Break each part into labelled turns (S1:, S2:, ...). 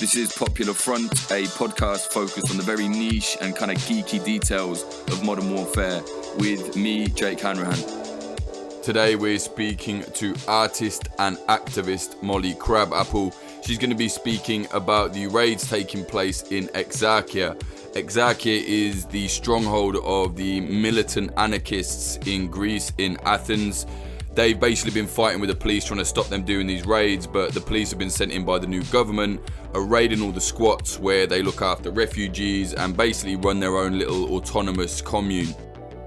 S1: This is Popular Front, a podcast focused on the very niche and kind of geeky details of modern warfare with me, Jake Hanrahan. Today we're speaking to artist and activist Molly Crabapple. She's going to be speaking about the raids taking place in Exarchia. Exarchia is the stronghold of the militant anarchists in Greece, in Athens. They've basically been fighting with the police trying to stop them doing these raids, but the police have been sent in by the new government, are raiding all the squats where they look after refugees and basically run their own little autonomous commune.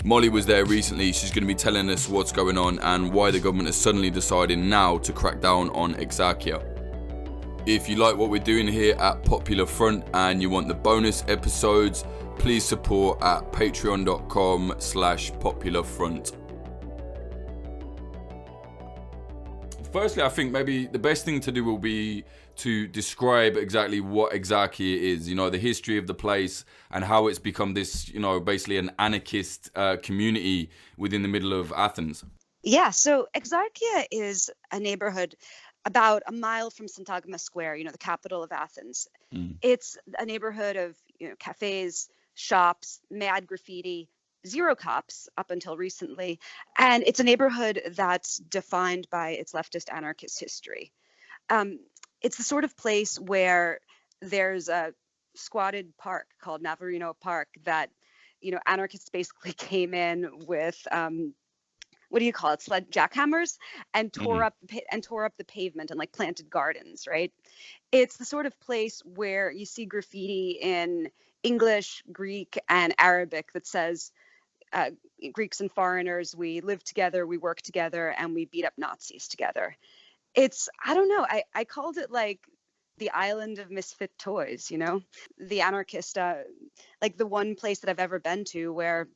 S1: Molly was there recently. She's going to be telling us what's going on and why the government is suddenly deciding now to crack down on Exarchia. If you like what we're doing here at Popular Front and you want the bonus episodes, please support at patreon.com/popularfront. Firstly, I think maybe the best thing to do will be to describe exactly what Exarchia is, the history of the place and how it's become this, basically an anarchist community within the middle of Athens.
S2: Yeah, so Exarchia is a neighborhood about a mile from Syntagma Square, the capital of Athens. It's a neighborhood of, cafes, shops, mad graffiti, zero cops up until recently. And it's a neighborhood that's defined by its leftist anarchist history. It's the sort of place where there's a squatted park called Navarino that, anarchists basically came in with, sled jackhammers and tore up the pavement and planted gardens, right? It's the sort of place where you see graffiti in English, Greek, and Arabic that says, Greeks and foreigners, we live together, we work together, and we beat up Nazis together. I called it the island of misfit toys, the anarchist, the one place that I've ever been to where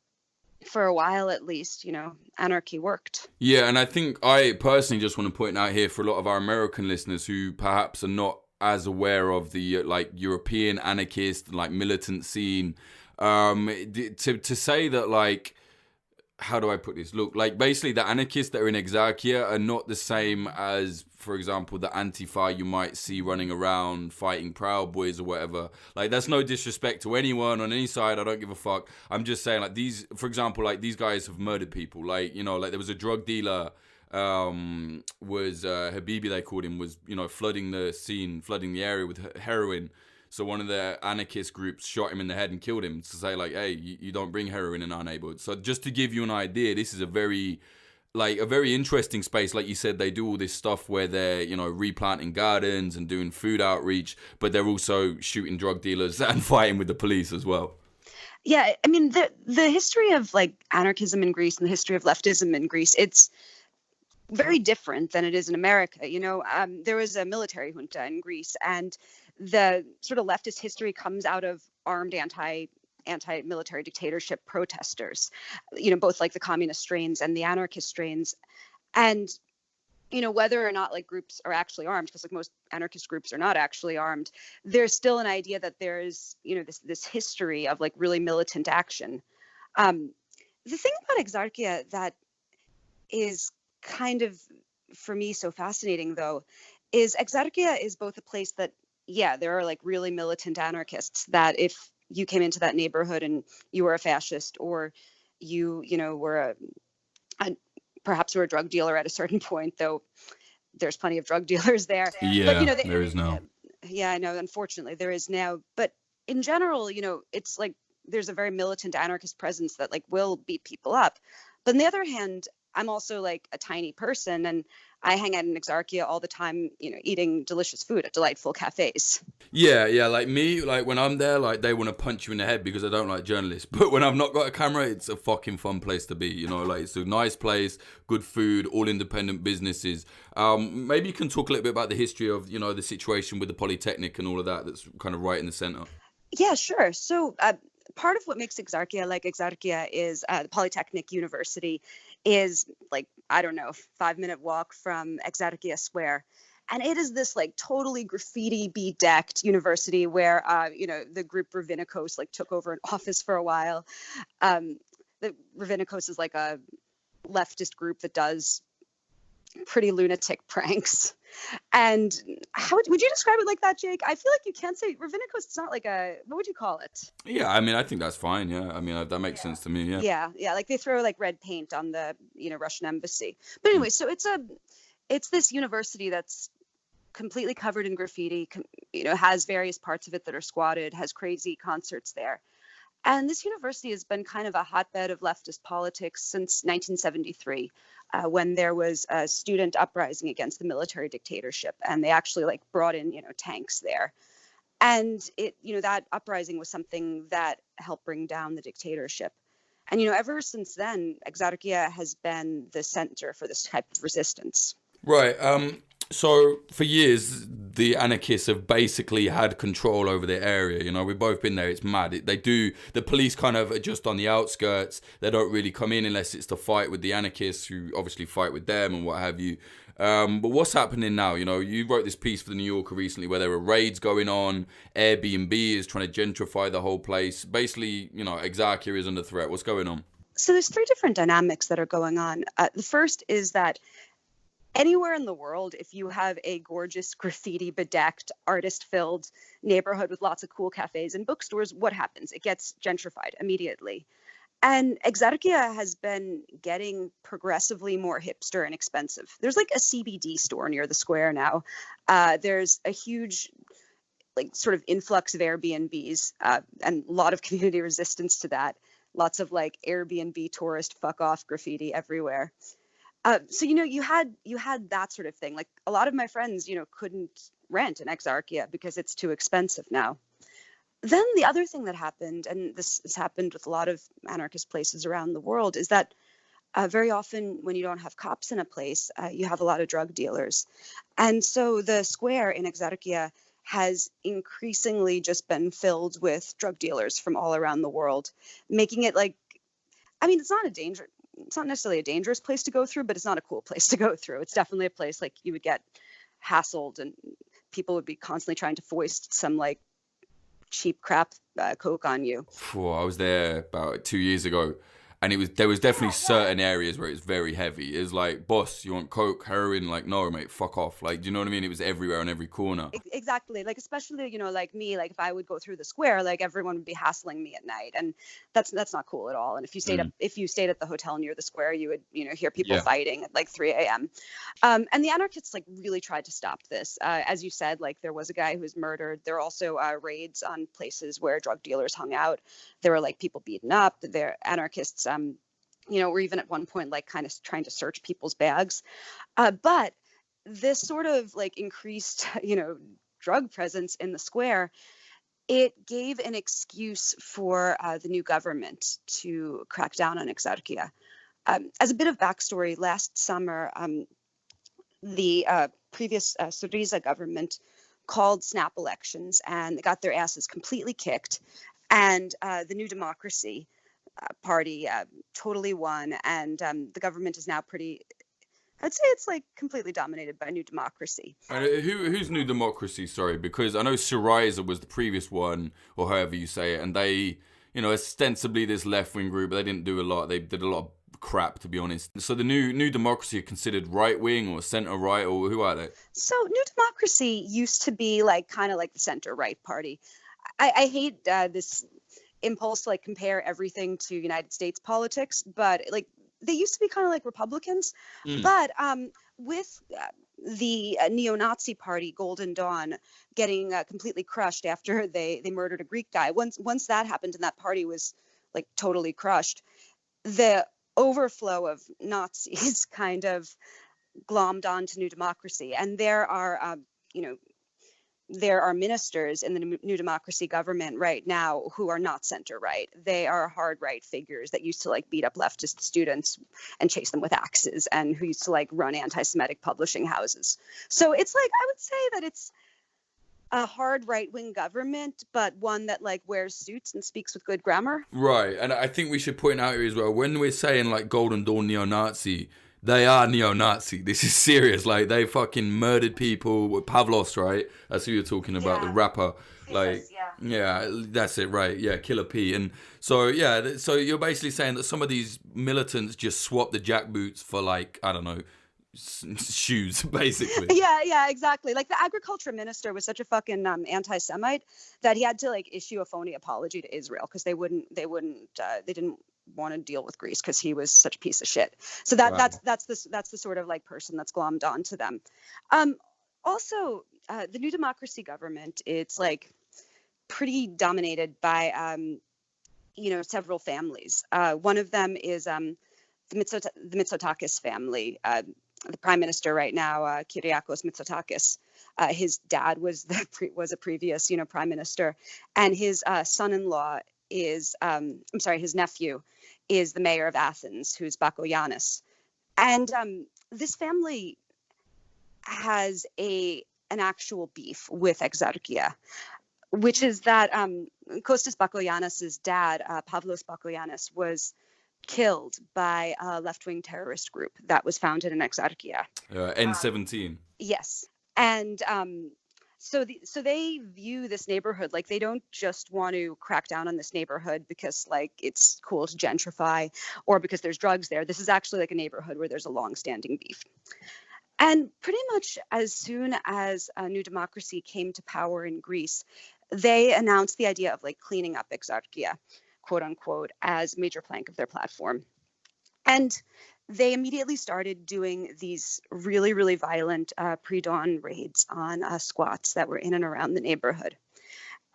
S2: for a while at least, anarchy worked.
S1: Yeah, and I think I personally just want to point out here for a lot of our American listeners who perhaps are not as aware of the European anarchist, militant scene, to say that how do I put this? Look, basically the anarchists that are in Exarchia are not the same as, for example, the Antifa you might see running around fighting Proud Boys or whatever. That's no disrespect to anyone on any side. I don't give a fuck. I'm just saying these, for example, these guys have murdered people. There was a drug dealer, Habibi they called him, was, flooding the scene, flooding the area with heroin. So one of the anarchist groups shot him in the head and killed him to say, hey, you don't bring heroin in our neighborhood. So just to give you an idea, this is a very interesting space. Like you said, they do all this stuff where they're, replanting gardens and doing food outreach, but they're also shooting drug dealers and fighting with the police as well.
S2: Yeah, I mean, the history of anarchism in Greece and the history of leftism in Greece, it's very different than it is in America. There was a military junta in Greece, and the sort of leftist history comes out of armed anti-military dictatorship protesters, both the communist strains and the anarchist strains. And, whether or not groups are actually armed, because most anarchist groups are not actually armed, there's still an idea that there's, this history of really militant action. The thing about Exarchia that is kind of, for me, so fascinating, though, is Exarchia is both a place that, yeah, there are really militant anarchists that if you came into that neighborhood and you were a fascist or you were perhaps were a drug dealer at a certain point, though there's plenty of drug dealers there.
S1: Yeah, but, there is now.
S2: Yeah, I know. Unfortunately, there is now. But in general, it's there's a very militant anarchist presence that will beat people up. But on the other hand, I'm also a tiny person, and I hang out in Exarchia all the time, eating delicious food at delightful cafes.
S1: Yeah, me, when I'm there, they want to punch you in the head because I don't like journalists. But when I've not got a camera, it's a fucking fun place to be, it's a nice place, good food, all independent businesses. Maybe you can talk a little bit about the history of, the situation with the Polytechnic and all of that that's kind of right in the center.
S2: Yeah, sure. So part of what makes Exarchia Exarchia is the Polytechnic University is 5-minute walk from Exarchia Square. And it is this totally graffiti bedecked university where, the group Ravinikos took over an office for a while. The Ravinikos is a leftist group that does pretty lunatic pranks. And how would you describe it like that, Jake? I feel like you can't say Ravinicos. It's not like what would you call it?
S1: Yeah, I mean, I think that's fine. Yeah, I mean, that makes sense to me. Yeah.
S2: Yeah. Like they throw like red paint on the Russian embassy. But anyway, so it's this university that's completely covered in graffiti. Has various parts of it that are squatted. Has crazy concerts there. And this university has been kind of a hotbed of leftist politics since 1973, when there was a student uprising against the military dictatorship, and they actually like brought in, tanks there. And that uprising was something that helped bring down the dictatorship. And, ever since then, Exarchia has been the center for this type of resistance.
S1: Right. So for years, the anarchists have basically had control over their area. We've both been there. It's mad. The police kind of are just on the outskirts. They don't really come in unless it's to fight with the anarchists, who obviously fight with them and what have you. But what's happening now? You wrote this piece for the New Yorker recently where there were raids going on. Airbnb is trying to gentrify the whole place. Basically, Exarchia is under threat. What's going on?
S2: So there's three different dynamics that are going on. The first is that anywhere in the world, if you have a gorgeous graffiti-bedecked, artist-filled neighborhood with lots of cool cafes and bookstores, what happens? It gets gentrified immediately. And Exarchia has been getting progressively more hipster and expensive. There's like a CBD store near the square now. There's a huge sort of influx of Airbnbs and a lot of community resistance to that. Lots of Airbnb tourist fuck off graffiti everywhere. So you had that sort of thing. Like a lot of my friends, couldn't rent in Exarchia because it's too expensive now. Then the other thing that happened, and this has happened with a lot of anarchist places around the world, is that very often when you don't have cops in a place, you have a lot of drug dealers. And so the square in Exarchia has increasingly just been filled with drug dealers from all around the world, making it it's not necessarily a dangerous place to go through, but it's not a cool place to go through. It's definitely a place you would get hassled and people would be constantly trying to foist some cheap crap coke on you.
S1: I was there about 2 years ago, and there was definitely certain areas where it's very heavy. It was like, boss, you want coke, heroin? No, mate, fuck off. Do you know what I mean? It was everywhere on every corner.
S2: Exactly. Especially, like me, if I would go through the square, everyone would be hassling me at night, and that's not cool at all. And if you stayed at the hotel near the square, you would, hear people fighting at 3 a.m. And the anarchists really tried to stop this. As you said, there was a guy who was murdered. There were also raids on places where drug dealers hung out. There were people beaten up. There anarchists were even at one point kind of trying to search people's bags. But this sort of increased, drug presence in the square, it gave an excuse for the new government to crack down on Exarchia. As a bit of backstory, last summer, the previous Syriza government called snap elections and they got their asses completely kicked. And the New Democracy party totally won, and the government is now I'd say it's completely dominated by New Democracy.
S1: Who's New Democracy? Sorry, because I know Syriza was the previous one, or however you say it, and they, ostensibly this left-wing group, but they didn't do a lot. They did a lot of crap, to be honest. So the New Democracy are considered right-wing or centre-right, or who are they?
S2: So New Democracy used to be kind of like the centre-right party. I hate this impulse to compare everything to United States politics, but they used to be kind of like Republicans. But with the neo-Nazi party Golden Dawn getting completely crushed after they murdered a Greek guy, once that happened and that party was totally crushed, the overflow of Nazis kind of glommed onto New Democracy, and there are ministers in the New Democracy government right now who are not center-right. They are hard right figures that used to beat up leftist students and chase them with axes, and who used to run anti-Semitic publishing houses. So it's I would say that it's a hard right-wing government, but one that wears suits and speaks with good grammar.
S1: Right, and I think we should point out here as well, when we're saying Golden Dawn neo-Nazi, they are neo-Nazi. This is serious. They fucking murdered people with Pavlos, right? That's who you're talking about, the rapper. Yeah, that's it, right? Yeah, Killer P. And so, so you're basically saying that some of these militants just swap the jackboots for I don't know, shoes, basically.
S2: Yeah, exactly. Like the agriculture minister was such a fucking anti-Semite that he had to like issue a phony apology to Israel because they didn't want to deal with Greece because he was such a piece of shit. So that's the sort of like person that's glommed onto them. Also, the New Democracy government, it's like pretty dominated by several families. One of them is the Mitsotakis family. The prime minister right now, Kyriakos Mitsotakis. His dad was a previous, prime minister, and his son-in-law is, his nephew is the mayor of Athens, who's Bakoyannis. And this family has an actual beef with Exarchia, which is that Kostas Bakoyannis' dad, Pavlos Bakoyannis, was killed by a left-wing terrorist group that was founded in Exarchia.
S1: N17.
S2: Yes. And so they view this neighborhood, like they don't just want to crack down on this neighborhood because like it's cool to gentrify or because there's drugs there. This is actually like a neighborhood where there's a long-standing beef. And pretty much as soon as New Democracy came to power in Greece, they announced the idea of like cleaning up Exarchia, quote unquote, as a major plank of their platform. And they immediately started doing these really, really violent pre-dawn raids on squats that were in and around the neighborhood.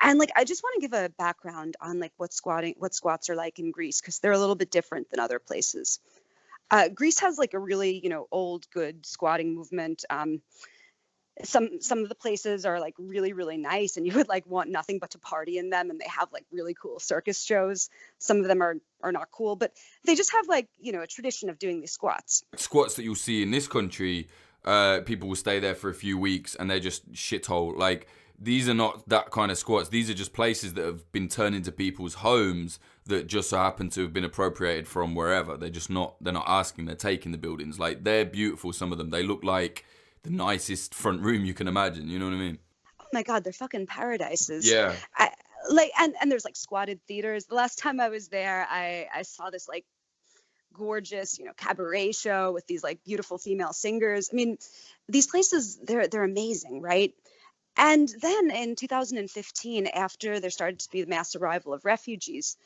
S2: And like, I just want to give a background on like what squats are like in Greece, because they're a little bit different than other places. Greece has like a really, old, good squatting movement. Some of the places are like really, really nice and you would like want nothing but to party in them, and they have like really cool circus shows. Some of them are not cool, but they just have like, a tradition of doing these squats.
S1: Squats that you'll see in this country, people will stay there for a few weeks and they're just shithole. Like, these are not that kind of squats. These are just places that have been turned into people's homes that just so happen to have been appropriated from wherever. They're not asking, they're taking the buildings. Like, they're beautiful, some of them. They look like the nicest front room you can imagine. You know what I mean?
S2: Oh my God, they're fucking paradises.
S1: Yeah.
S2: And there's like squatted theaters. The last time I was there, I saw this like gorgeous, cabaret show with these like beautiful female singers. I mean, these places, they're amazing, right? And then in 2015, after there started to be the mass arrival of refugees,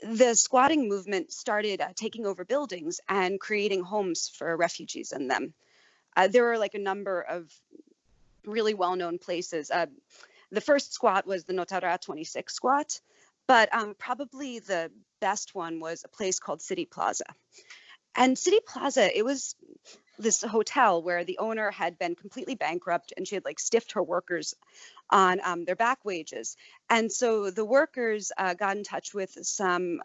S2: the squatting movement started taking over buildings and creating homes for refugees in them. There were like a number of really well-known places. The first squat was the Notara 26 squat, but probably the best one was a place called City Plaza. And City Plaza, it was this hotel where the owner had been completely bankrupt and she had like stiffed her workers on their back wages. And so the workers got in touch with some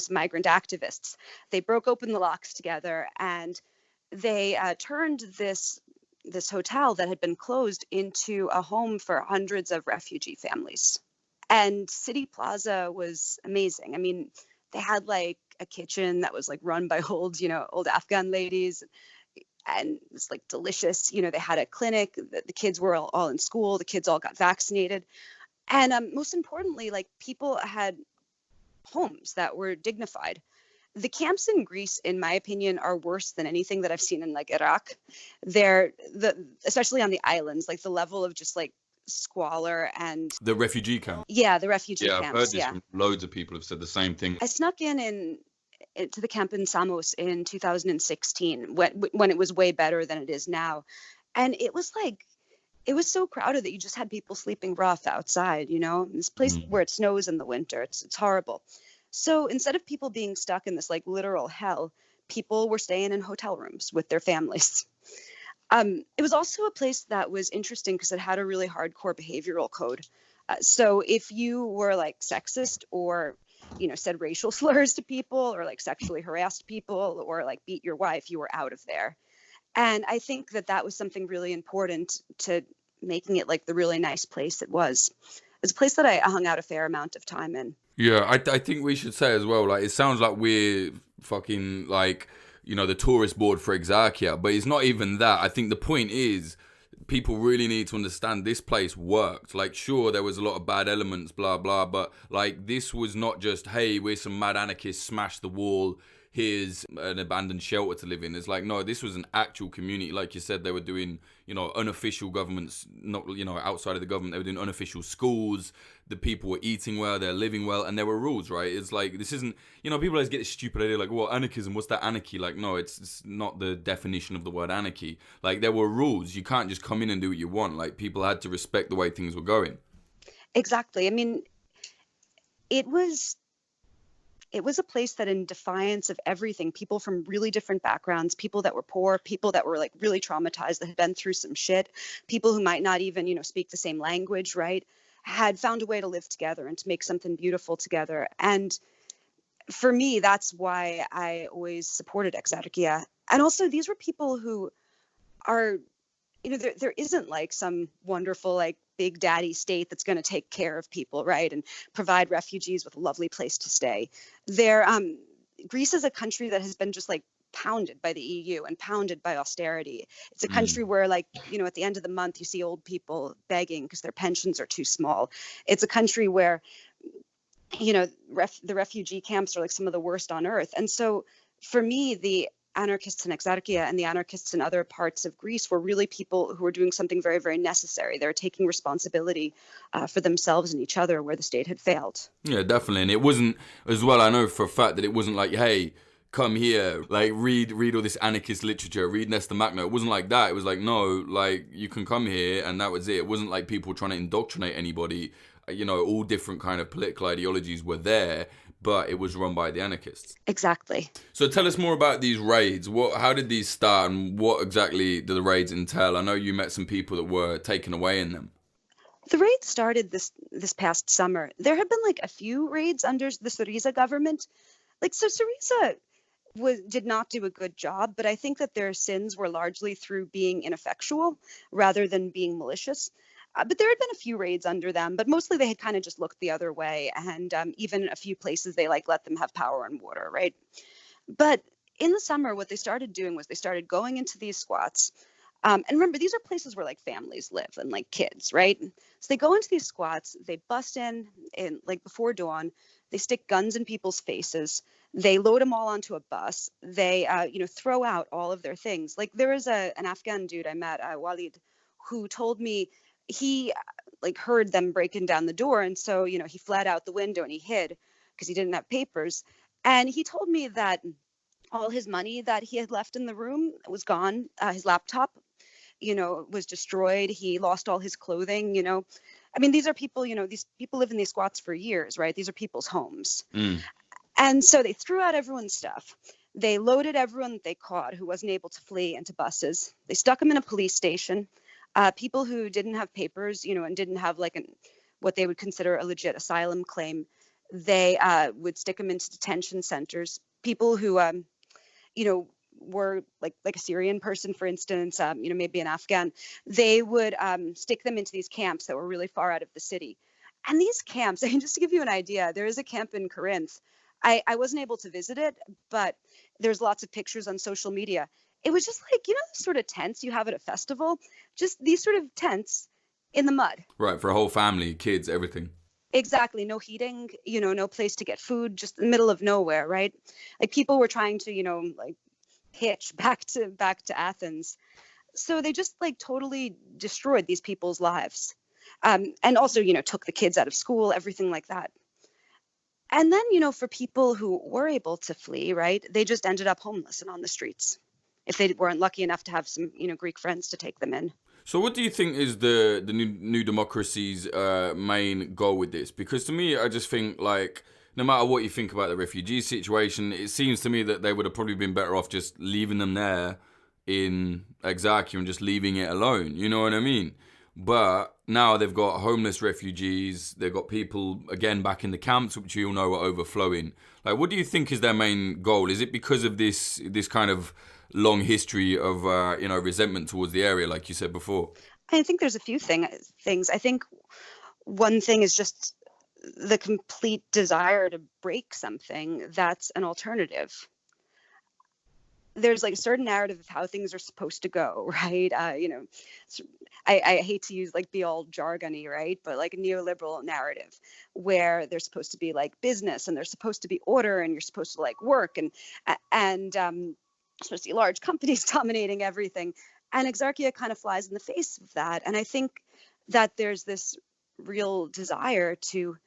S2: migrant activists. They broke open the locks together and they turned this hotel that had been closed into a home for hundreds of refugee families. And City Plaza was amazing. I mean, they had like a kitchen that was like run by old Afghan ladies, and it was like delicious. They had a clinic. The kids were all in school. The kids all got vaccinated. And most importantly, like people had homes that were dignified. The camps in Greece, in my opinion, are worse than anything that I've seen in like Iraq. Especially on the islands, like the level of just like squalor and
S1: the refugee camp.
S2: Yeah, the refugee camps.
S1: Yeah, I've heard this from loads of people have said the same thing.
S2: I snuck in to the camp in Samos in 2016 when it was way better than it is now, and it was so crowded that you just had people sleeping rough outside. This place where it snows in the winter, it's horrible. So instead of people being stuck in this like literal hell, people were staying in hotel rooms with their families. It was also a place that was interesting because it had a really hardcore behavioral code. So if you were like sexist or, said racial slurs to people or like sexually harassed people or like beat your wife, you were out of there. And I think that was something really important to making it like the really nice place it was. It's a place that I hung out a fair amount of time in.
S1: Yeah, I think we should say as well, like, it sounds like we're fucking like, the tourist board for Exarchia, but it's not even that. I think the point is people really need to understand this place worked. Like, sure, there was a lot of bad elements, blah, blah, but like this was not just, hey, we're some mad anarchists, smash the wall, here's an abandoned shelter to live in. It's like, no, this was an actual community. Like you said, they were doing, unofficial governments, not, outside of the government. They were doing unofficial schools. The people were eating well, they're living well, and there were rules, right? It's like, this isn't, people always get this stupid idea, like, well, anarchism, what's that anarchy? Like, no, it's not the definition of the word anarchy. Like, there were rules. You can't just come in and do what you want. Like, people had to respect the way things were going.
S2: Exactly. I mean, it was a place that, in defiance of everything, people from really different backgrounds, people that were poor, people that were like really traumatized, that had been through some shit, people who might not even, speak the same language, right, had found a way to live together and to make something beautiful together. And for me, that's why I always supported Exarchia. And also, these were people who are, there isn't like some wonderful, like, big daddy state that's going to take care of people, right, and provide refugees with a lovely place to stay. Greece is a country that has been just like pounded by the EU and pounded by austerity. It's a country where, like, at the end of the month, you see old people begging because their pensions are too small. It's a country where, the refugee camps are like some of the worst on earth. And so for me, the anarchists in Exarchia and the anarchists in other parts of Greece were really people who were doing something very, very necessary. They were taking responsibility for themselves and each other where the state had failed.
S1: Yeah, definitely. And it wasn't, as well, I know for a fact that it wasn't like, hey, come here, like, read all this anarchist literature, read Nestor Makhno. It wasn't like that. It was like, no, like, you can come here, and that was it. It wasn't like people trying to indoctrinate anybody. All different kind of political ideologies were there, but it was run by the anarchists.
S2: Exactly.
S1: So tell us more about these raids. How did these start, and what exactly do the raids entail? I know you met some people that were taken away in them.
S2: The raids started this past summer. There have been like a few raids under the Syriza government. Like, so Syriza did not do a good job, but I think that their sins were largely through being ineffectual rather than being malicious. But there had been a few raids under them, but mostly they had kind of just looked the other way. And even a few places, they like let them have power and water, right? But in the summer, what they started doing was they started going into these squats. And remember, these are places where like families live and like kids, right? So they go into these squats, they bust in like before dawn, they stick guns in people's faces, they load them all onto a bus, they throw out all of their things. Like, there was an Afghan dude I met, Walid, who told me he like heard them breaking down the door, and so he fled out the window and he hid because he didn't have papers. And he told me that all his money that he had left in the room was gone. His laptop was destroyed. He lost all his clothing. I mean, these are people, these people live in these squats for years, right? These are people's homes. And so they threw out everyone's stuff. They loaded everyone that they caught who wasn't able to flee into buses. They stuck them in a police station. People who didn't have papers, and didn't have like what they would consider a legit asylum claim, they would stick them into detention centers. People who, were like a Syrian person, for instance, maybe an Afghan, they would stick them into these camps that were really far out of the city. And these camps, I mean, just to give you an idea, there is a camp in Corinth. I wasn't able to visit it, but there's lots of pictures on social media. It was just like, the sort of tents you have at a festival, just these sort of tents in the mud.
S1: Right, for a whole family, kids, everything.
S2: Exactly. No heating, no place to get food, just in the middle of nowhere, right? Like, people were trying to, like, hitch back to Athens. So they just like totally destroyed these people's lives. And also, took the kids out of school, everything like that. And then, for people who were able to flee, right, they just ended up homeless and on the streets if they weren't lucky enough to have some, Greek friends to take them in.
S1: So what do you think is the new democracy's main goal with this? Because to me, I just think, like, no matter what you think about the refugee situation, it seems to me that they would have probably been better off just leaving them there in Exarchia and just leaving it alone. You know what I mean? But now they've got homeless refugees. They've got people, again, back in the camps, which you all know are overflowing. Like, what do you think is their main goal? Is it because of this kind of long history of, resentment towards the area, like you said before?
S2: I think there's a few things. I think one thing is just the complete desire to break something that's an alternative. there's like a certain narrative of how things are supposed to go, right? I hate to use like the old jargony, right? But like a neoliberal narrative where there's supposed to be like business and there's supposed to be order and you're supposed to like work and supposed to be large companies dominating everything. And Exarchia kind of flies in the face of that. And I think that there's this real desire to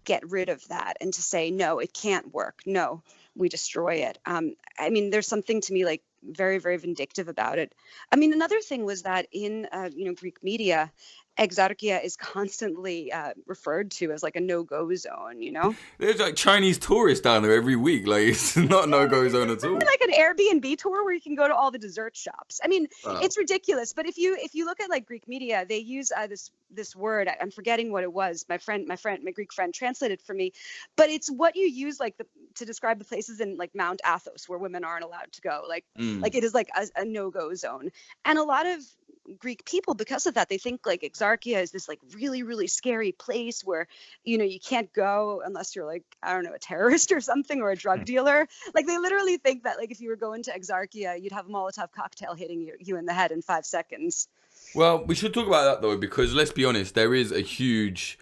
S2: get rid of that and to say, no, it can't work. No, we destroy it. I mean, there's something to me like very, very vindictive about it. I mean, another thing was that in, Greek media, Exarchia is constantly referred to as like a no-go zone,
S1: There's like Chinese tourists down there every week. Like, it's not a no-go zone at all.
S2: Like an Airbnb tour where you can go to all the dessert shops. I mean, It's ridiculous. But if you look at like Greek media, they use this word. I'm forgetting what it was. My Greek friend translated for me. But it's what you use like to describe the places in like Mount Athos where women aren't allowed to go. Like it is like a no-go zone. And a lot of Greek people, because of that, they think like Exarchia is this like really, really scary place where, you can't go unless you're like, I don't know, a terrorist or something or a drug dealer. Like they literally think that like if you were going to Exarchia, you'd have a Molotov cocktail hitting you in the head in 5 seconds.
S1: Well, we should talk about that though, because let's be honest, there is a huge,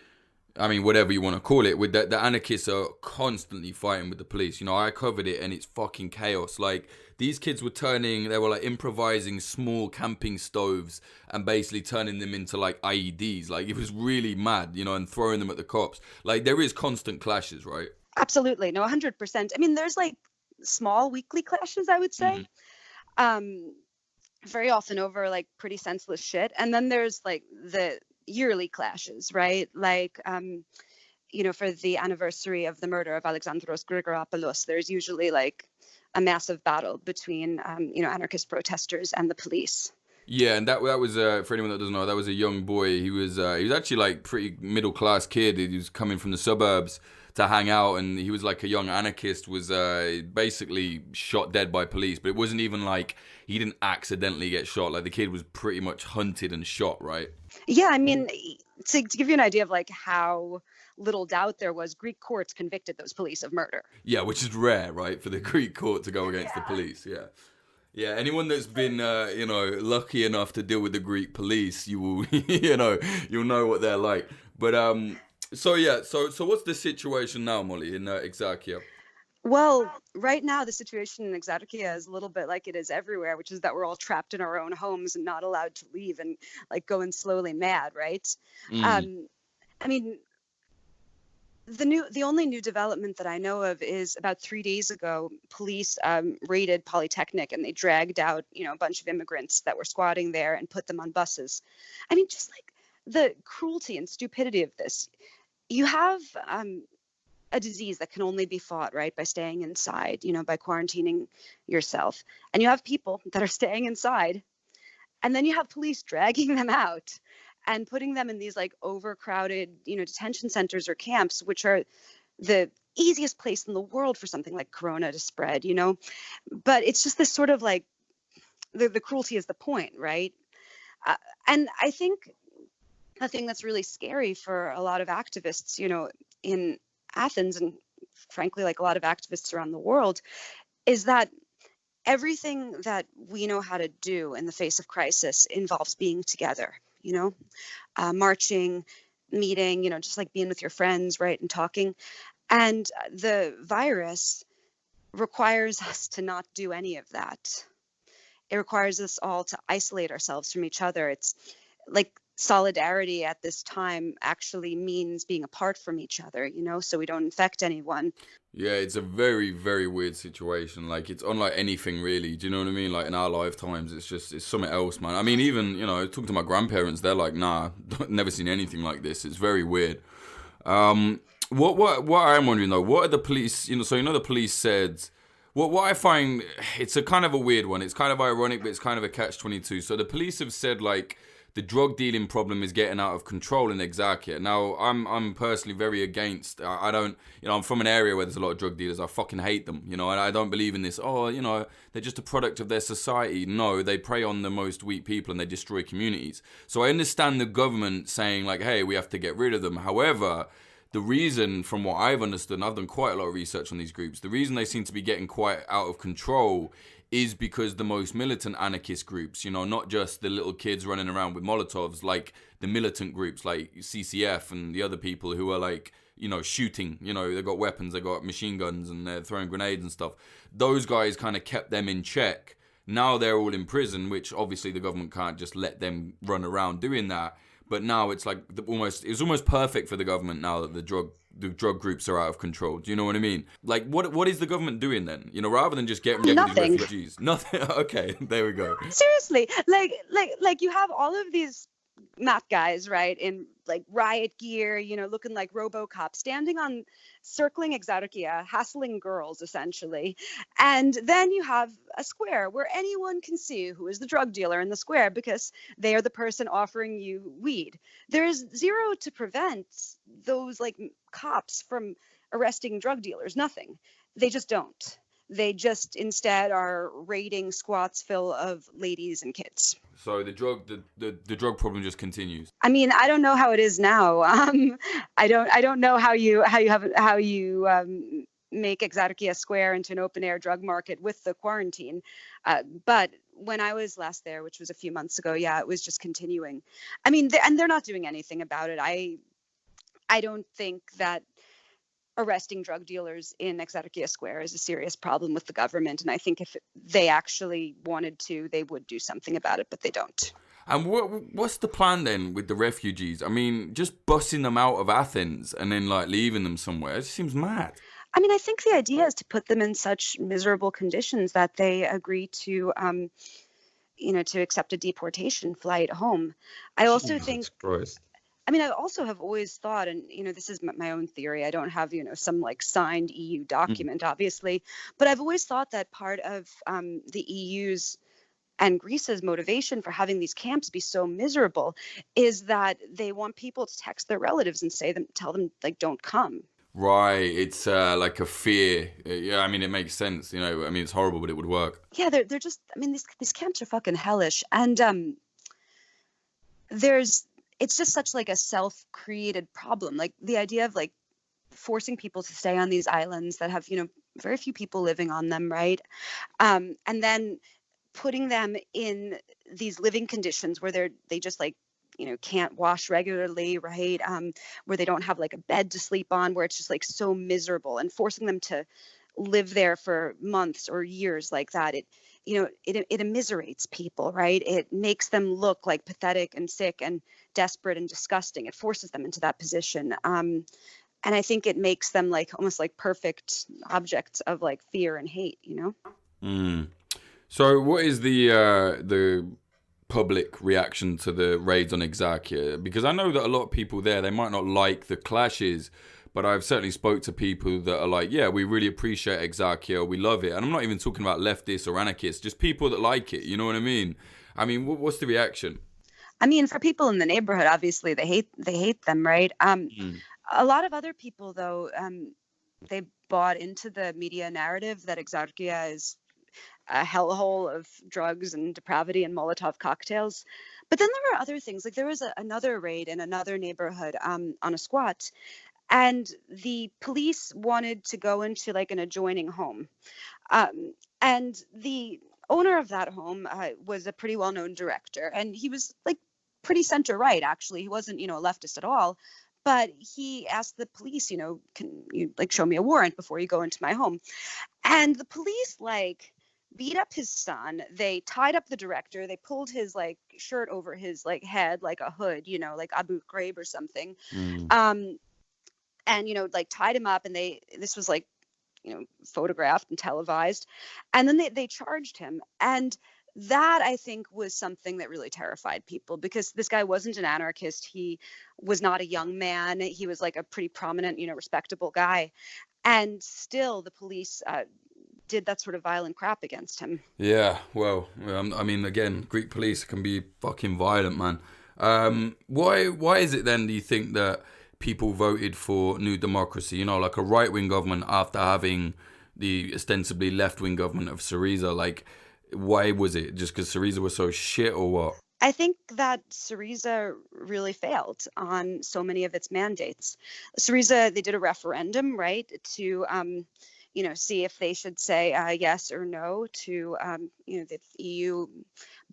S1: I mean, whatever you want to call it, with the anarchists are constantly fighting with the police. I covered it and it's fucking chaos. Like, these kids they were like improvising small camping stoves and basically turning them into like IEDs. Like, it was really mad, and throwing them at the cops. Like, there is constant clashes, right?
S2: Absolutely. No, 100%. I mean, there's like small weekly clashes, I would say. Very often over like pretty senseless shit. And then there's like the yearly clashes, right? Like, for the anniversary of the murder of Alexandros Grigoropoulos, there's usually like a massive battle between, anarchist protesters and the police.
S1: Yeah, and that was for anyone that doesn't know, that was a young boy. He was actually like pretty middle class kid. He was coming from the suburbs to hang out, and he was like a young anarchist. Was basically shot dead by police, but it wasn't even like he didn't accidentally get shot. Like, the kid was pretty much hunted and shot, right?
S2: Yeah, I mean, to give you an idea of like how little doubt there was, Greek courts convicted those police of murder.
S1: Yeah, which is rare, right, for the Greek court to go against the police. Yeah. Yeah, anyone that's been, lucky enough to deal with the Greek police, you will, you'll know what they're like. But, so what's the situation now, Molly, in Exarchia?
S2: Well, right now, the situation in Exarchia is a little bit like it is everywhere, which is that we're all trapped in our own homes and not allowed to leave and like going slowly mad, right? I mean, the only new development that I know of is about 3 days ago, police raided Polytechnic and they dragged out, a bunch of immigrants that were squatting there and put them on buses. I mean, just like the cruelty and stupidity of this. You have a disease that can only be fought, right, by staying inside, by quarantining yourself. And you have people that are staying inside, and then you have police dragging them out and putting them in these like overcrowded, detention centers or camps, which are the easiest place in the world for something like corona to spread, But it's just this sort of like the cruelty is the point, right? And I think the thing that's really scary for a lot of activists, in Athens and frankly, like a lot of activists around the world, is that everything that we know how to do in the face of crisis involves being together, marching, meeting, just like being with your friends, right, and talking. And the virus requires us to not do any of that. It requires us all to isolate ourselves from each other. It's like solidarity at this time actually means being apart from each other, so we don't infect anyone.
S1: Yeah, it's a very, very weird situation. Like, it's unlike anything really. Do you know what I mean? Like, in our lifetimes, it's something else, man. I mean, even, talking to my grandparents, they're like, nah, never seen anything like this. It's very weird. What I'm wondering though, what are the police, the police said, what I find, it's a kind of a weird one. It's kind of ironic, but it's kind of a catch-22. So the police have said, like, the drug dealing problem is getting out of control in Exarchia. Now, I'm personally very against. I don't, I'm from an area where there's a lot of drug dealers. I fucking hate them, and I don't believe in this. Oh, they're just a product of their society. No, they prey on the most weak people and they destroy communities. So I understand the government saying like, hey, we have to get rid of them. However, the reason, from what I've understood, and I've done quite a lot of research on these groups, the reason they seem to be getting quite out of control is because the most militant anarchist groups, not just the little kids running around with Molotovs, like the militant groups like CCF and the other people who are like, shooting, they've got weapons, they've got machine guns and they're throwing grenades and stuff. Those guys kind of kept them in check. Now they're all in prison, which obviously the government can't just let them run around doing that. But now it's like it's almost perfect for the government now that the drug groups are out of control. Do you know what I mean? Like, what is the government doing then? Rather than just getting rid of these refugees. Nothing. Okay, there we go.
S2: Seriously, like you have all of these mat guys, right, in like riot gear, looking like RoboCop, standing on, circling Exarchia, hassling girls, essentially. And then you have a square where anyone can see who is the drug dealer in the square because they are the person offering you weed. There is zero to prevent those like cops from arresting drug dealers. Nothing. They just don't. They just instead are raiding squats full of ladies and kids.
S1: So the drug problem just continues.
S2: I mean, I don't know how it is now. I don't know how you make Exarchia Square into an open air drug market with the quarantine. But when I was last there, which was a few months ago, yeah, it was just continuing. I mean, they're not doing anything about it. I don't think that arresting drug dealers in Exarchia Square is a serious problem with the government. And I think if they actually wanted to, they would do something about it, but they don't.
S1: And what's the plan then with the refugees? I mean, just busing them out of Athens and then like leaving them somewhere, it seems mad.
S2: I mean, I think the idea is to put them in such miserable conditions that they agree to, to accept a deportation flight home. I also think...
S1: Christ.
S2: I mean, I also have always thought, and, this is my own theory. I don't have, some like signed EU document, obviously, but I've always thought that part of the EU's and Greece's motivation for having these camps be so miserable is that they want people to text their relatives and tell them like, don't come.
S1: Right. It's like a fear. Yeah, I mean, it makes sense. I mean, it's horrible, but it would work.
S2: Yeah, they're just, I mean, these camps are fucking hellish. And it's just such like a self-created problem. Like the idea of like forcing people to stay on these islands that have, very few people living on them, right? And then putting them in these living conditions where they just like, can't wash regularly, right? Where they don't have like a bed to sleep on, where it's just like so miserable, and forcing them to live there for months or years like that. It immiserates people, right? It makes them look like pathetic and sick and desperate and disgusting. It forces them into that position. And I think it makes them like almost like perfect objects of like fear and hate,
S1: So what is the public reaction to the raids on Exarchia? Because I know that a lot of people there, they might not like the clashes, but I've certainly spoke to people that are like, yeah, we really appreciate Exarchia, we love it. And I'm not even talking about leftists or anarchists, just people that like it, you know what I mean? I mean, what's the reaction?
S2: I mean, for people in the neighborhood, obviously they hate them, right? A lot of other people, though, they bought into the media narrative that Exarchia is a hellhole of drugs and depravity and Molotov cocktails. But then there were other things. Like there was another raid in another neighborhood on a squat, and the police wanted to go into like an adjoining home. And the owner of that home was a pretty well-known director, and he was like pretty center-right, actually. He wasn't, a leftist at all. But he asked the police, can you like show me a warrant before you go into my home? And the police like beat up his son. They tied up the director. They pulled his like shirt over his like head like a hood, like Abu Ghraib or something. And like tied him up, and this was like photographed and televised, and then they charged him. And that, I think, was something that really terrified people, because this guy wasn't an anarchist. He was not a young man. He was like a pretty prominent, respectable guy. And still the police did that sort of violent crap against him.
S1: Yeah, well, I mean, again, Greek police can be fucking violent, man. Why is it then, do you think, that people voted for New Democracy, like a right-wing government after having the ostensibly left-wing government of Syriza? Like, why was it? Just because Syriza was so shit, or what?
S2: I think that Syriza really failed on so many of its mandates. Syriza, they did a referendum, right, to see if they should say yes or no to, the EU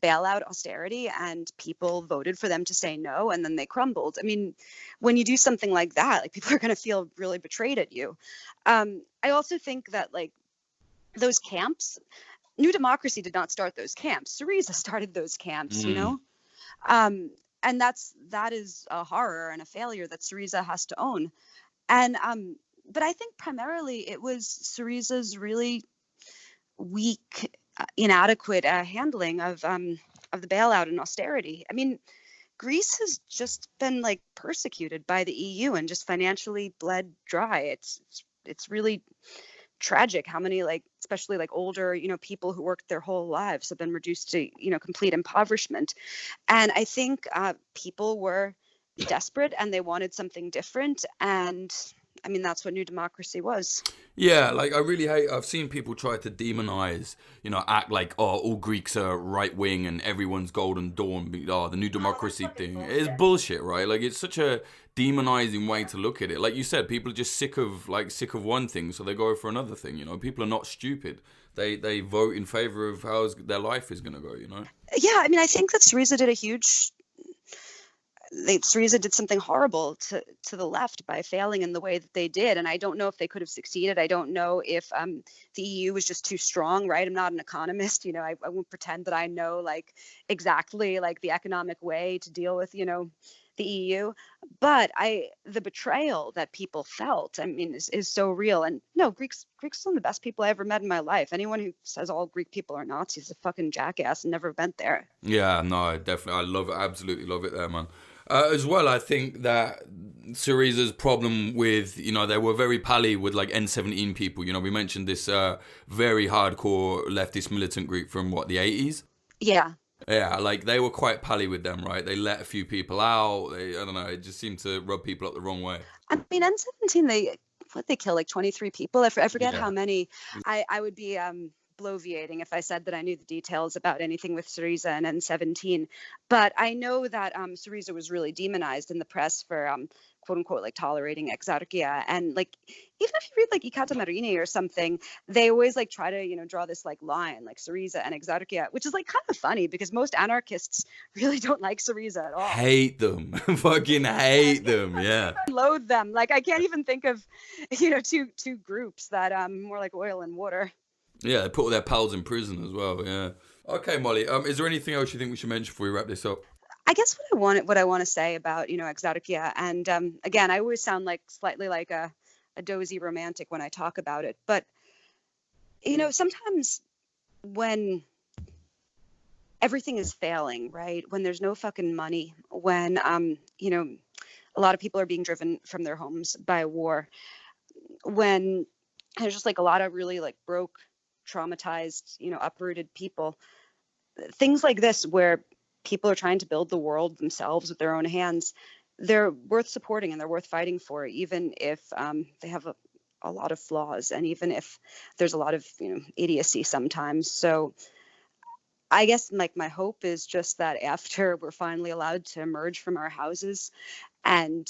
S2: bailout austerity, and people voted for them to say no, and then they crumbled. I mean, when you do something like that, like, people are going to feel really betrayed at you. I also think that, like, those camps, New Democracy did not start those camps. Syriza started those camps, and that is a horror and a failure that Syriza has to own. And but I think primarily it was Syriza's really weak, inadequate handling of the bailout and austerity. I mean, Greece has just been, like, persecuted by the EU and just financially bled dry. It's really tragic how many, like, especially, like, older, people who worked their whole lives have been reduced to, complete impoverishment. And I think people were desperate and they wanted something different. And I mean, that's what New Democracy was.
S1: Yeah, like, I really hate, I've seen people try to demonize, act like, oh, all Greeks are right wing and everyone's Golden Dawn, the New Democracy thing. It's bullshit, right? Like, it's such a demonizing way to look at it. Like you said, people are just sick of one thing, so they go for another thing. People are not stupid. They vote in favor of how their life is going to go.
S2: Yeah, I mean, I think that Syriza did something horrible to the left by failing in the way that they did. And I don't know if they could have succeeded. I don't know if the EU was just too strong, right? I'm not an economist. I won't pretend that I know, like, exactly, like, the economic way to deal with, the EU. But the betrayal that people felt, I mean, is so real. And no, Greeks are some of the best people I ever met in my life. Anyone who says all Greek people are Nazis is a fucking jackass and never been there.
S1: Yeah, no, definitely. I love it. Absolutely love it there, man. As well, I think that Syriza's problem with, they were very pally with, like, N17 people. We mentioned this very hardcore leftist militant group from, the 80s?
S2: Yeah.
S1: Yeah, like, they were quite pally with them, right? They let a few people out. I don't know, it just seemed to rub people up the wrong way.
S2: I mean, N17, they kill, like, 23 people? I forget how many. I would be bloviating if I said that I knew the details about anything with Syriza and N17. But I know that Syriza was really demonized in the press for quote unquote, like, tolerating Exarchia. And, like, even if you read, like, I Cata Marini or something, they always, like, try to, draw this, like, line, like, Syriza and Exarchia, which is, like, kind of funny because most anarchists really don't like Syriza at all.
S1: Hate them. Fucking hate them, yeah.
S2: Loathe them. Like, I can't even think of, two groups that more like oil and water.
S1: Yeah, they put all their pals in prison as well, yeah. Okay, Molly, is there anything else you think we should mention before we wrap this up?
S2: I guess what I want to say about, Exarchia, and again, I always sound like slightly like a dozy romantic when I talk about it, but, sometimes when everything is failing, right? When there's no fucking money, when, a lot of people are being driven from their homes by war, when there's just, like, a lot of really, like, broke, traumatized, uprooted people, things like this where people are trying to build the world themselves with their own hands, they're worth supporting and they're worth fighting for, even if they have a lot of flaws and even if there's a lot of, idiocy sometimes. So I guess, like, my hope is just that after we're finally allowed to emerge from our houses and,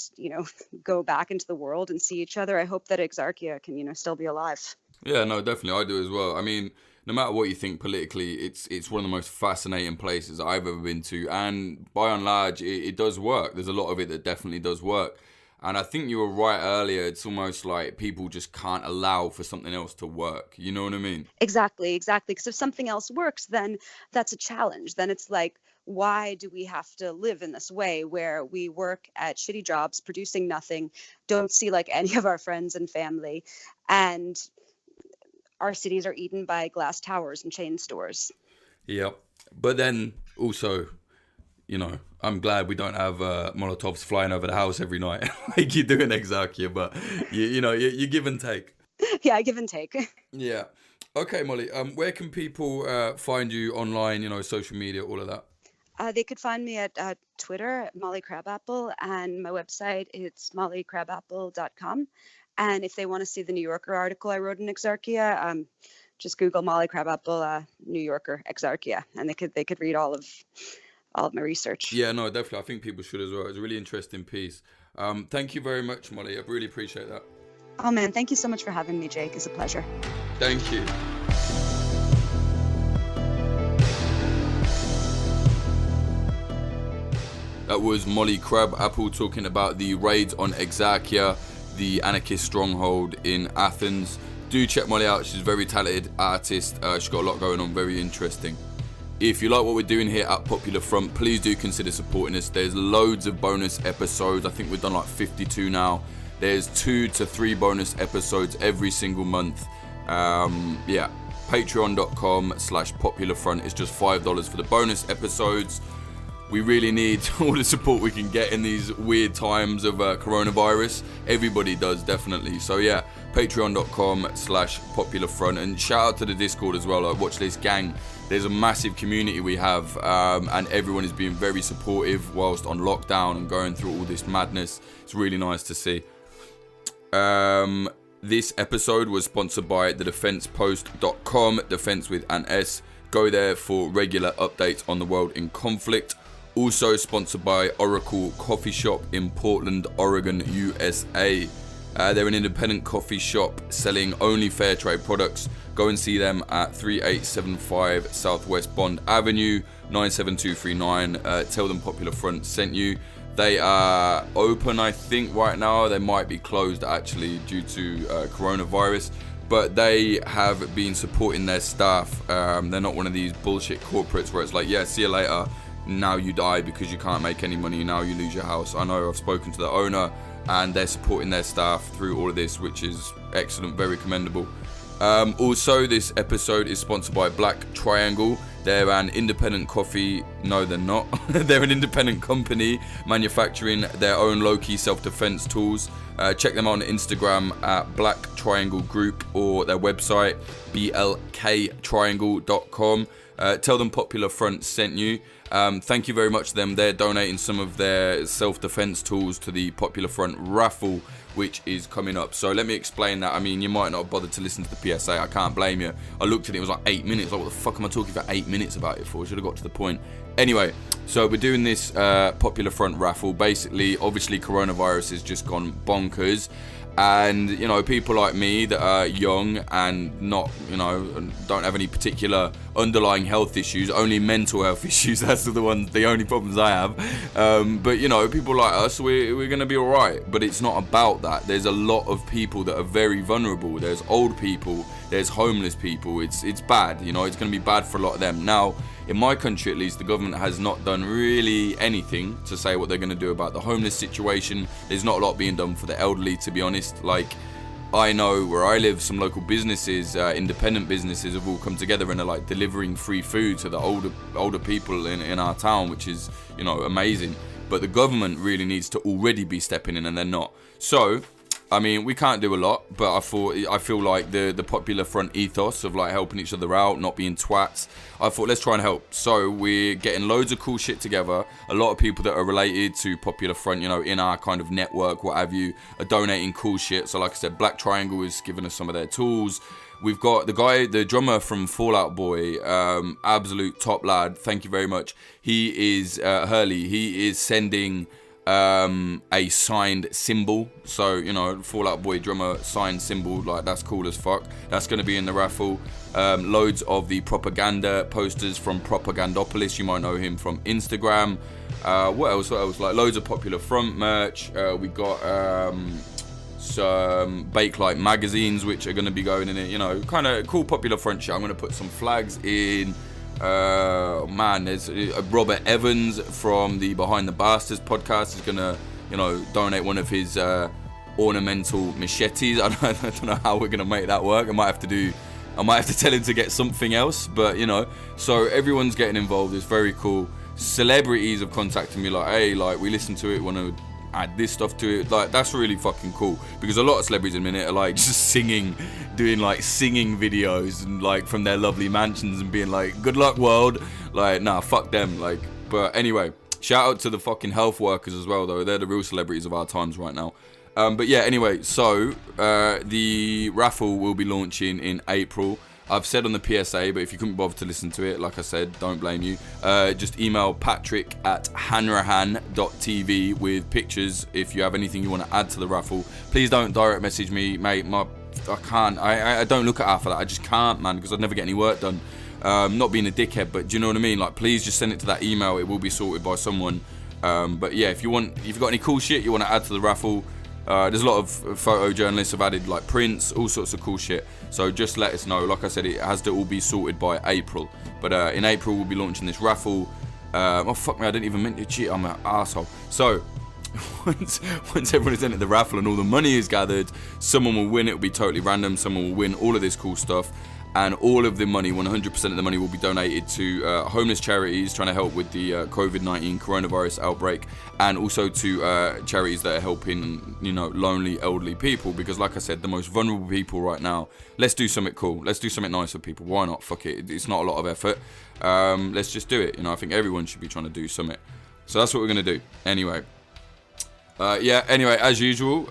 S2: go back into the world and see each other, I hope that Exarchia can, still be alive.
S1: Yeah, no, definitely. I do as well. I mean, no matter what you think politically, it's one of the most fascinating places I've ever been to. And by and large, it does work. There's a lot of it that definitely does work. And I think you were right earlier. It's almost like people just can't allow for something else to work. You know what I mean?
S2: Exactly. Because if something else works, then that's a challenge. Then it's like, why do we have to live in this way where we work at shitty jobs, producing nothing, don't see, like, any of our friends and family, and our cities are eaten by glass towers and chain stores?
S1: Yep. But then also, I'm glad we don't have Molotovs flying over the house every night like you do in Exarchia, but you give and take.
S2: Yeah, give and take.
S1: Yeah. Okay, Molly, where can people find you online, social media, all of that?
S2: They could find me at Twitter, Molly Crabapple, and my website, it's mollycrabapple.com. And if they want to see the New Yorker article I wrote in Exarchia, just Google Molly Crabapple, New Yorker, Exarchia, and they could read all of my research.
S1: Yeah, no, definitely. I think people should as well. It's a really interesting piece. Thank you very much, Molly. I really appreciate that.
S2: Oh man, thank you so much for having me, Jake. It's a pleasure.
S1: Thank you. That was Molly Crabapple talking about the raids on Exarchia, the anarchist stronghold in Athens. Do check Molly out. She's a very talented artist. She's got a lot going on, very interesting. If you like what we're doing here at Popular Front, please do consider supporting us. There's loads of bonus episodes. I think we've done like 52 now. There's 2 to 3 bonus episodes every single month. Patreon.com/popularfront. It's just $5 for the bonus episodes. We really need all the support we can get in these weird times of coronavirus. Everybody does, definitely. So yeah, patreon.com/popularfront. And shout out to the Discord as well. Like, watch this gang. There's a massive community we have, and everyone is being very supportive whilst on lockdown and going through all this madness. It's really nice to see. This episode was sponsored by thedefensepost.com, defense with an S. Go there for regular updates on the world in conflict. Also sponsored by Oracle Coffee Shop in Portland, Oregon, USA. They're an independent coffee shop selling only fair trade products. Go and see them at 3875 Southwest Bond Avenue, 97239. Tell them Popular Front sent you. They are open, I think, right now. They might be closed, actually, due to coronavirus. But they have been supporting their staff. They're not one of these bullshit corporates where it's like, yeah, see you later. Now you die because you can't make any money. Now you lose your house. I know I've spoken to the owner, and they're supporting their staff through all of this, which is excellent, very commendable. Also, this episode is sponsored by Black Triangle. They're an independent coffee. No, they're not. They're an independent company manufacturing their own low-key self-defense tools. Check them out on Instagram at Black Triangle Group or their website, blktriangle.com. Tell them Popular Front sent you. Thank you very much to them. They're donating some of their self-defense tools to the Popular Front raffle, which is coming up. So let me explain that. I mean, you might not bother to listen to the PSA. I can't blame you. I looked at it, it was like 8 minutes. Like, what the fuck am I talking for 8 minutes about it for? I should have got to the point. Anyway, so we're doing this Popular Front raffle. Basically, obviously, coronavirus has just gone bonkers. And, you know, people like me that are young and not, you know, don't have any particular underlying health issues, only mental health issues, that's the only problems I have. But, you know, people like us, we're going to be all right. But it's not about that. There's a lot of people that are very vulnerable. There's old people. There's homeless people. It's bad, you know, it's going to be bad for a lot of them. Now, in my country, at least, the government has not done really anything to say what they're going to do about the homeless situation. There's not a lot being done for the elderly, to be honest. Like, I know where I live, some local businesses, independent businesses have all come together and are like delivering free food to the older people in our town, which is, you know, amazing. But the government really needs to already be stepping in, and they're not. So, I mean, we can't do a lot, but I feel like the Popular Front ethos of like helping each other out, not being twats, I thought let's try and help. So we're getting loads of cool shit together. A lot of people that are related to Popular Front, you know, in our kind of network, what have you, are donating cool shit. So like I said, Black Triangle is giving us some of their tools. We've got the drummer from Fall Out Boy, absolute top lad. Thank you very much. He is Hurley. He is sending a signed symbol. So, you know, Fall Out Boy drummer signed symbol, like, that's cool as fuck. That's going to be in the raffle. Loads of the propaganda posters from Propagandopolis. You might know him from Instagram. What else? Like, loads of Popular Front merch. We got some Bakelite magazines, which are going to be going in it. You know, kind of cool Popular Front shit. I'm going to put some flags in. There's Robert Evans from the Behind the Bastards podcast is gonna, you know, donate one of his ornamental machetes. I don't know how we're gonna make that work. I might have to tell him to get something else, but you know, so everyone's getting involved. It's very cool. Celebrities have contacted me like, hey, like, we listened to it, want to add this stuff to it. Like, that's really fucking cool, because a lot of celebrities in a minute are like just singing, doing like singing videos and like from their lovely mansions and being like, good luck world. Like, nah, fuck them. Like, but anyway, shout out to the fucking health workers as well, though. They're the real celebrities of our times right now. But yeah, anyway, so the raffle will be launching in April. I've said on the PSA, but if you couldn't bother to listen to it, like I said, don't blame you. Just email patrick@hanrahan.tv with pictures if you have anything you want to add to the raffle. Please don't direct message me, mate. I can't. I don't look at half of that. I just can't, man, because I'd never get any work done. Not being a dickhead, but do you know what I mean? Like, please just send it to that email. It will be sorted by someone. But yeah, if you've got any cool shit you want to add to the raffle, there's a lot of photojournalists have added like prints, all sorts of cool shit. So just let us know. Like I said, it has to all be sorted by April. But in April we'll be launching this raffle. Oh fuck me, I didn't even mean to cheat. I'm an arsehole. So once everyone has entered the raffle and all the money is gathered, someone will win. It will be totally random. Someone will win all of this cool stuff. And all of the money, 100% of the money, will be donated to homeless charities trying to help with the COVID-19 coronavirus outbreak, and also to charities that are helping, lonely, elderly people. Because, like I said, the most vulnerable people right now. Let's do something cool. Let's do something nice for people. Why not? Fuck it. It's not a lot of effort. Let's just do it. I think everyone should be trying to do something. So that's what we're gonna do. Anyway. Anyway, as usual,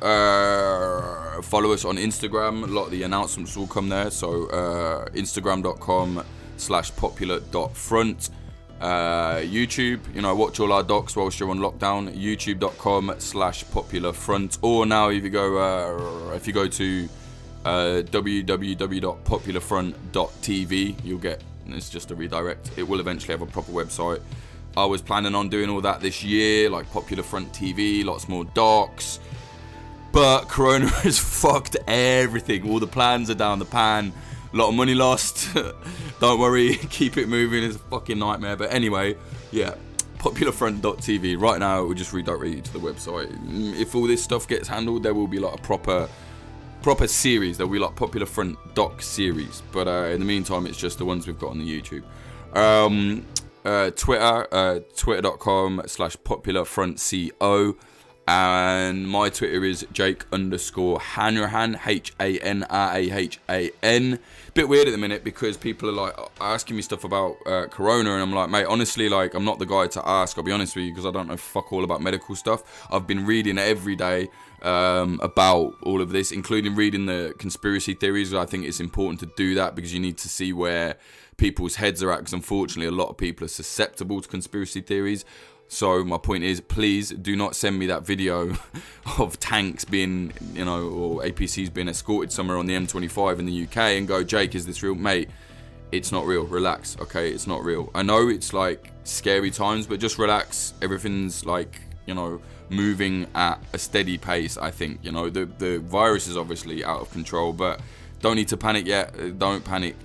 S1: follow us on Instagram. A lot of the announcements will come there. So, instagram.com/popular.front. YouTube, watch all our docs whilst you're on lockdown. youtube.com/popularfront. Or now if you go to www.popularfront.tv, you'll get, it's just a redirect. It will eventually have a proper website. I was planning on doing all that this year, like Popular Front TV, lots more docs. But Corona has fucked everything. All the plans are down the pan. A lot of money lost. Don't worry, keep it moving. It's a fucking nightmare. But anyway, yeah, popularfront.tv. Right now, it will just redirect you to the website. If all this stuff gets handled, there will be like a proper series. There will be like Popular Front doc series. But in the meantime, it's just the ones we've got on the YouTube. Twitter, twitter.com/popularfrontco, and my Twitter is Jake_Hanrahan, HANRAHAN. Bit weird at the minute because people are like asking me stuff about Corona, and I'm like, mate, honestly, like, I'm not the guy to ask, I'll be honest with you, because I don't know fuck all about medical stuff. I've been reading every day about all of this, including reading the conspiracy theories. I think it's important to do that because you need to see where people's heads are at, because unfortunately a lot of people are susceptible to conspiracy theories. So my point is, please do not send me that video of tanks being, or APCs being escorted somewhere on the M25 in the UK and go, Jake, is this real? Mate, it's not real. Relax, okay? It's not real. I know it's like scary times, but just relax. Everything's like, moving at a steady pace, I think. The virus is obviously out of control, but don't need to panic yet. Don't panic.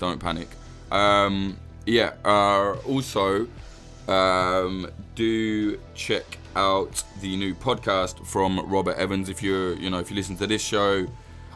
S1: Also, do check out the new podcast from Robert Evans. If you listen to this show,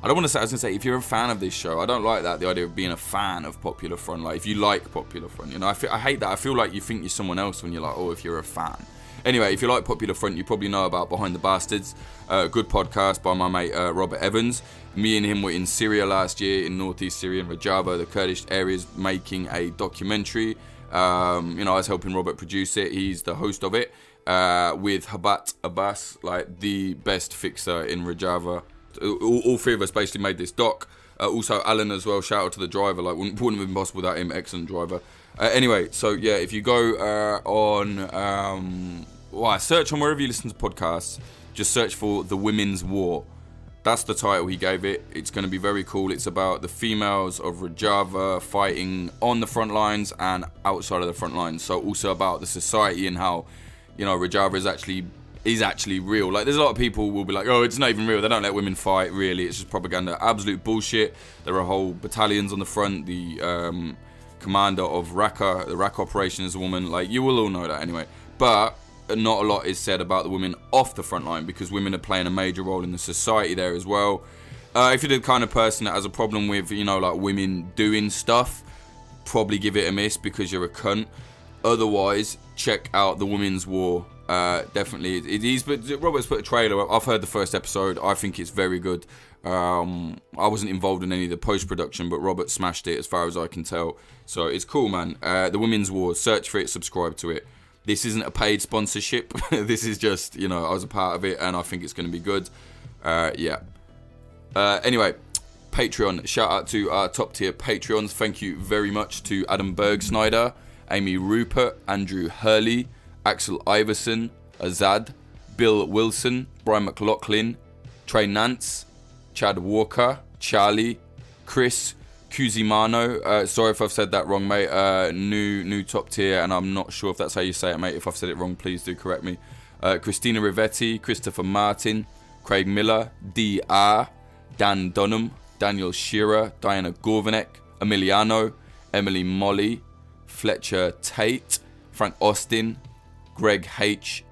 S1: I was going to say if you're a fan of this show. I don't like that, the idea of being a fan of Popular Front. Like, if you like Popular Front, I hate that. I feel like you think you're someone else when you're like, if you're a fan. Anyway, if you like Popular Front, you probably know about Behind the Bastards, good podcast by my mate Robert Evans. Me and him were in Syria last year, in northeast Syria, in Rojava, the Kurdish areas, making a documentary. I was helping Robert produce it. He's the host of it, with Habat Abbas, like the best fixer in Rojava. All three of us basically made this doc. Also Alan as well, shout out to the driver, like wouldn't have been possible without him, excellent driver. Anyway, so yeah, if you go search on wherever you listen to podcasts, just search for The Women's War. That's the title he gave it. It's going to be very cool. It's about the females of Rojava fighting on the front lines and outside of the front lines. So also about the society and how, Rojava is actually real. Like, there's a lot of people will be like, it's not even real. They don't let women fight, really. It's just propaganda. Absolute bullshit. There are whole battalions on the front. The commander of Raqqa, the Raqqa operation, is a woman. Like, you will all know that anyway. But not a lot is said about the women off the front line, because women are playing a major role in the society there as well. If you're the kind of person that has a problem with, like women doing stuff, probably give it a miss because you're a cunt. Otherwise, check out The Women's War. Definitely it is. But Robert's put a trailer up. I've heard the first episode. I think it's very good. I wasn't involved in any of the post-production, but Robert smashed it as far as I can tell. So it's cool, man. The Women's War. Search for it, subscribe to it. This isn't a paid sponsorship. This is just, I was a part of it, and I think it's going to be good. Anyway, Patreon. Shout out to our top tier Patreons. Thank you very much to Adam Bergsnyder, Amy Rupert, Andrew Hurley, Axel Iverson, Azad, Bill Wilson, Brian McLaughlin, Trey Nance, Chad Walker, Charlie, Chris Cusimano. Sorry if I've said that wrong, mate. New top tier, and I'm not sure if that's how you say it, mate. If I've said it wrong, please do correct me. Christina Rivetti, Christopher Martin, Craig Miller, D.R., Dan Dunham, Daniel Shearer, Diana Gorvanek, Emiliano, Emily Molly, Fletcher Tate, Frank Austin, Greg H,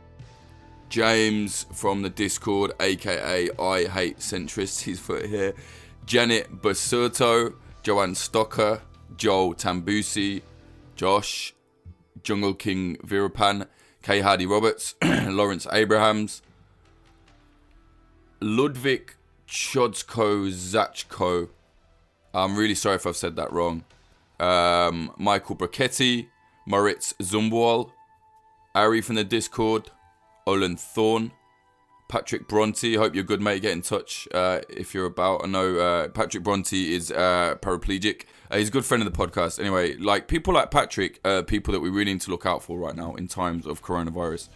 S1: James from the Discord, aka I Hate Centrists, he's put here, Janet Basurto, Joanne Stocker, Joel Tambusi, Josh, Jungle King Virapan, Kay Hardy Roberts, Lawrence Abrahams, Ludwig Chodsko Zachko. I'm really sorry if I've said that wrong. Michael Brachetti, Moritz Zumwal, Ari from the Discord, Olin Thorne, Patrick Bronte. Hope you're good, mate. Get in touch if you're about. I know Patrick Bronte is paraplegic. He's a good friend of the podcast. Anyway, like people like Patrick, people that we really need to look out for right now in times of coronavirus.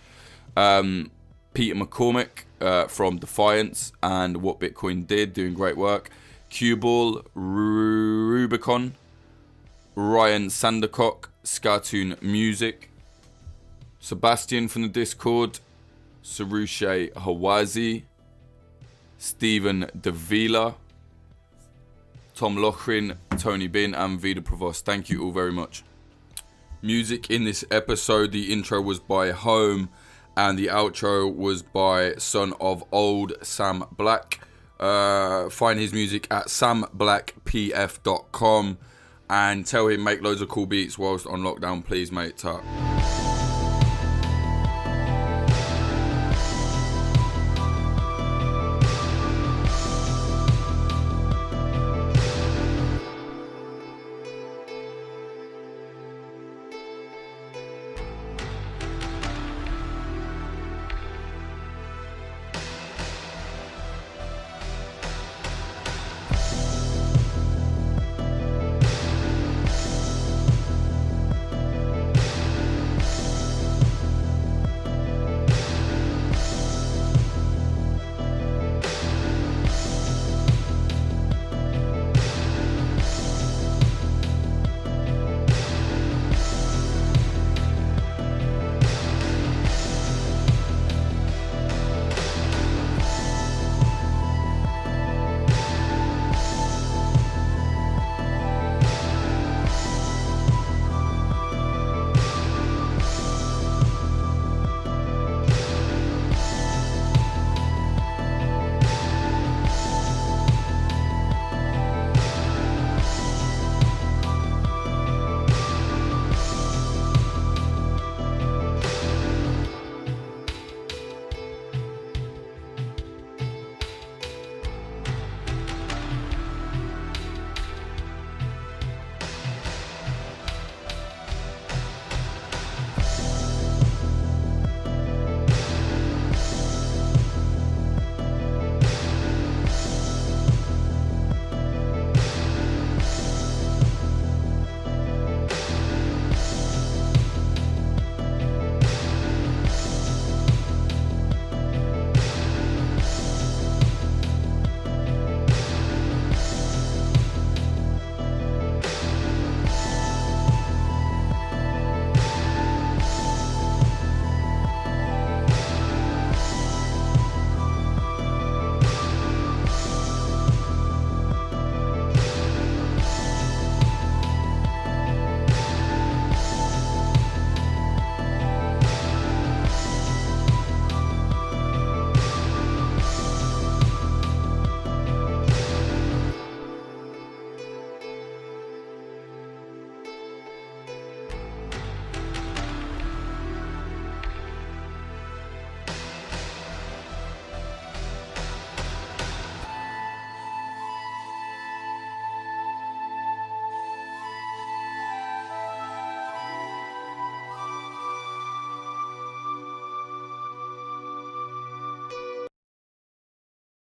S1: Peter McCormick from Defiance and What Bitcoin Did, doing great work. Cuball, Rubicon, Ryan Sandercock, Scartoon Music, Sebastian from the Discord, Sarushe Hawazi, Stephen Davila, Tom Lochrin, Tony Bin, and Vida Provost. Thank you all very much. Music in this episode, the intro was by Home, and the outro was by Son of Old Sam Black. Find his music at samblackpf.com and tell him make loads of cool beats whilst on lockdown, please, mate.